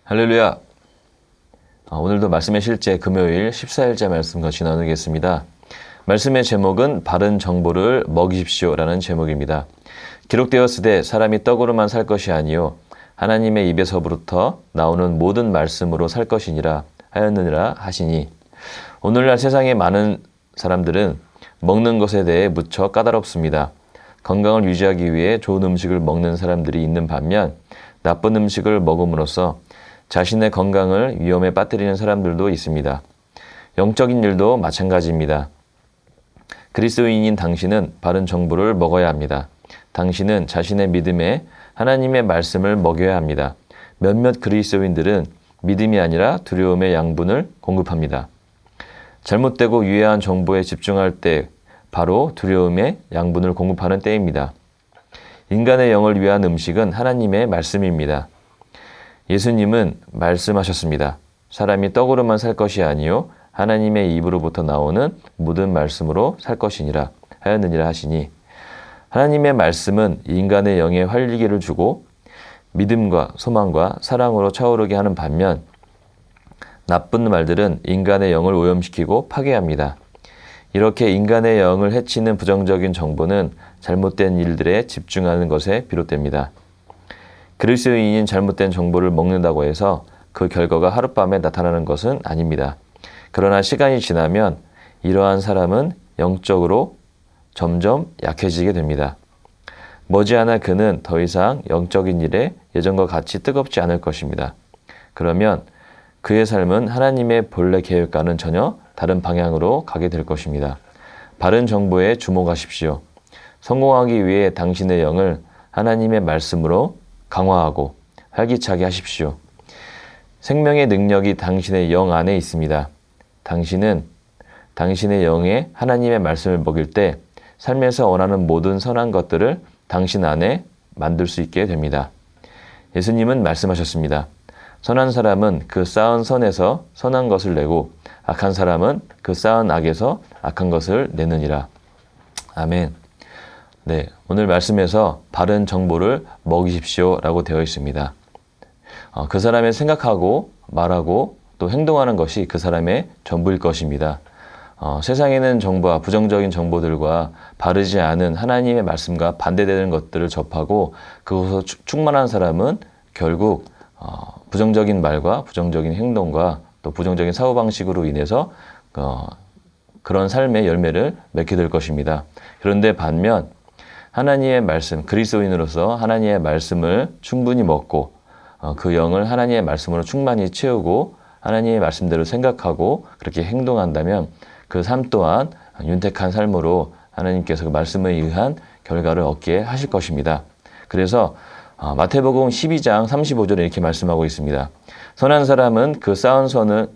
할렐루야! 오늘도 말씀의 실제 금요일 14일째 말씀 같이 나누겠습니다. 말씀의 제목은 바른 정보를 먹이십시오라는 제목입니다. 기록되었으되 사람이 떡으로만 살 것이 아니요 하나님의 입에서부터 나오는 모든 말씀으로 살 것이니라 하였느니라 하시니, 오늘날 세상의 많은 사람들은 먹는 것에 대해 무척 까다롭습니다. 건강을 유지하기 위해 좋은 음식을 먹는 사람들이 있는 반면 나쁜 음식을 먹음으로써 자신의 건강을 위험에 빠뜨리는 사람들도 있습니다. 영적인 일도 마찬가지입니다. 그리스도인인 당신은 바른 정보를 먹어야 합니다. 당신은 자신의 믿음에 하나님의 말씀을 먹여야 합니다. 몇몇 그리스도인들은 믿음이 아니라 두려움의 양분을 공급합니다. 잘못되고 유해한 정보에 집중할 때 바로 두려움의 양분을 공급하는 때입니다. 인간의 영을 위한 음식은 하나님의 말씀입니다. 예수님은 말씀하셨습니다. 사람이 떡으로만 살 것이 아니요 하나님의 입으로부터 나오는 모든 말씀으로 살 것이니라 하였느니라 하시니, 하나님의 말씀은 인간의 영에 활기를 주고 믿음과 소망과 사랑으로 차오르게 하는 반면 나쁜 말들은 인간의 영을 오염시키고 파괴합니다. 이렇게 인간의 영을 해치는 부정적인 정보는 잘못된 일들에 집중하는 것에 비롯됩니다. 그리스도인인 잘못된 정보를 먹는다고 해서 그 결과가 하룻밤에 나타나는 것은 아닙니다. 그러나 시간이 지나면 이러한 사람은 영적으로 점점 약해지게 됩니다. 머지않아 그는 더 이상 영적인 일에 예전과 같이 뜨겁지 않을 것입니다. 그러면 그의 삶은 하나님의 본래 계획과는 전혀 다른 방향으로 가게 될 것입니다. 바른 정보에 주목하십시오. 성공하기 위해 당신의 영을 하나님의 말씀으로 강화하고 활기차게 하십시오. 생명의 능력이 당신의 영 안에 있습니다. 당신은 당신의 영에 하나님의 말씀을 먹일 때 삶에서 원하는 모든 선한 것들을 당신 안에 만들 수 있게 됩니다. 예수님은 말씀하셨습니다. 선한 사람은 그 쌓은 선에서 선한 것을 내고 악한 사람은 그 쌓은 악에서 악한 것을 내느니라. 아멘. 네, 오늘 말씀에서 바른 정보를 먹이십시오 라고 되어 있습니다. 그 사람의 생각하고 말하고 또 행동하는 것이 그 사람의 전부일 것입니다. 세상에는 정보와 부정적인 정보들과 바르지 않은 하나님의 말씀과 반대되는 것들을 접하고 그것으로 충만한 사람은 결국 부정적인 말과 부정적인 행동과 또 부정적인 사고방식으로 인해서 그런 삶의 열매를 맺게 될 것입니다. 그런데 반면 하나님의 말씀, 그리스도인으로서 하나님의 말씀을 충분히 먹고 그 영을 하나님의 말씀으로 충만히 채우고 하나님의 말씀대로 생각하고 그렇게 행동한다면 그 삶 또한 윤택한 삶으로 하나님께서 그 말씀에 의한 결과를 얻게 하실 것입니다. 그래서 마태복음 12장 35절에 이렇게 말씀하고 있습니다. 선한 사람은 그 쌓은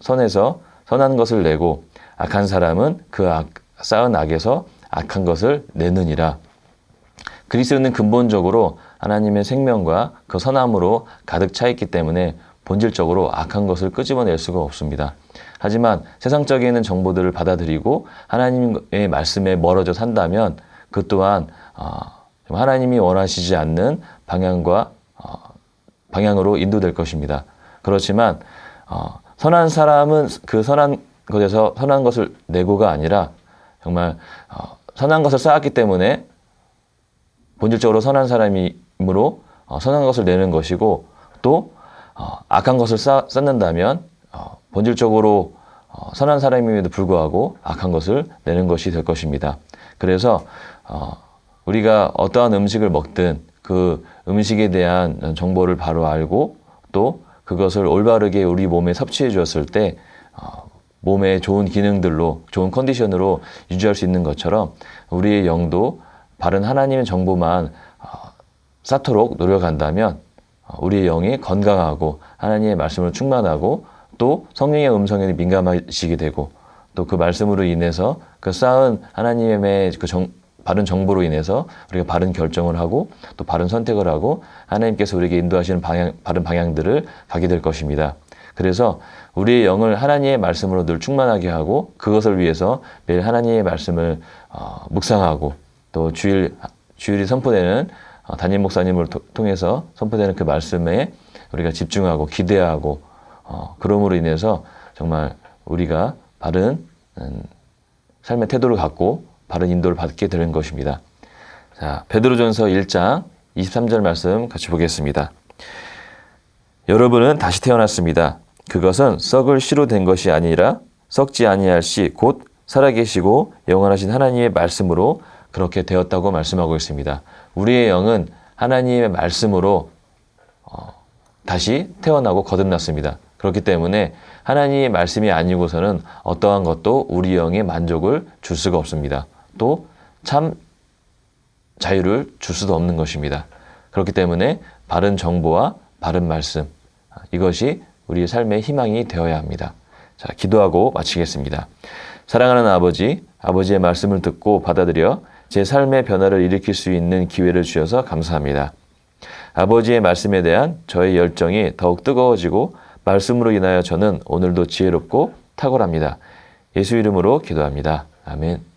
선에서 선한 것을 내고 악한 사람은 그 쌓은 악에서 악한 것을 내느니라. 그리스도는 근본적으로 하나님의 생명과 그 선함으로 가득 차 있기 때문에 본질적으로 악한 것을 끄집어낼 수가 없습니다. 하지만 세상적인 정보들을 받아들이고 하나님의 말씀에 멀어져 산다면 그 또한 하나님이 원하시지 않는 방향으로 인도될 것입니다. 그렇지만 선한 사람은 그 선한 것에서 선한 것을 내고가 아니라 정말 선한 것을 쌓았기 때문에 본질적으로 선한 사람이므로 선한 것을 내는 것이고, 또 악한 것을 쌓는다면 본질적으로 선한 사람임에도 불구하고 악한 것을 내는 것이 될 것입니다. 그래서 우리가 어떠한 음식을 먹든 그 음식에 대한 정보를 바로 알고 또 그것을 올바르게 우리 몸에 섭취해 주었을 때 몸의 좋은 기능들로 좋은 컨디션으로 유지할 수 있는 것처럼 우리의 영도 바른 하나님의 정보만 쌓도록 노력한다면 우리의 영이 건강하고 하나님의 말씀으로 충만하고 또 성령의 음성에 민감하시게 되고 또 그 말씀으로 인해서 그 쌓은 하나님의 그 바른 정보로 인해서 우리가 바른 결정을 하고 또 바른 선택을 하고 하나님께서 우리에게 인도하시는 바른 방향들을 가게 될 것입니다. 그래서 우리의 영을 하나님의 말씀으로 늘 충만하게 하고 그것을 위해서 매일 하나님의 말씀을 묵상하고 또 주일이 선포되는 담임 목사님을 통해서 선포되는 그 말씀에 우리가 집중하고 기대하고 그럼으로 인해서 정말 우리가 바른 삶의 태도를 갖고 바른 인도를 받게 되는 것입니다. 자, 베드로전서 1장 23절 말씀 같이 보겠습니다. 여러분은 다시 태어났습니다. 그것은 썩을 씨로 된 것이 아니라 썩지 아니할 씨 곧 살아계시고 영원하신 하나님의 말씀으로 그렇게 되었다고 말씀하고 있습니다. 우리의 영은 하나님의 말씀으로 다시 태어나고 거듭났습니다. 그렇기 때문에 하나님의 말씀이 아니고서는 어떠한 것도 우리 영에 만족을 줄 수가 없습니다. 또 참 자유를 줄 수도 없는 것입니다. 그렇기 때문에 바른 정보와 바른 말씀, 이것이 우리의 삶의 희망이 되어야 합니다. 자, 기도하고 마치겠습니다. 사랑하는 아버지, 아버지의 말씀을 듣고 받아들여 제 삶의 변화를 일으킬 수 있는 기회를 주셔서 감사합니다. 아버지의 말씀에 대한 저의 열정이 더욱 뜨거워지고 말씀으로 인하여 저는 오늘도 지혜롭고 탁월합니다. 예수 이름으로 기도합니다. 아멘.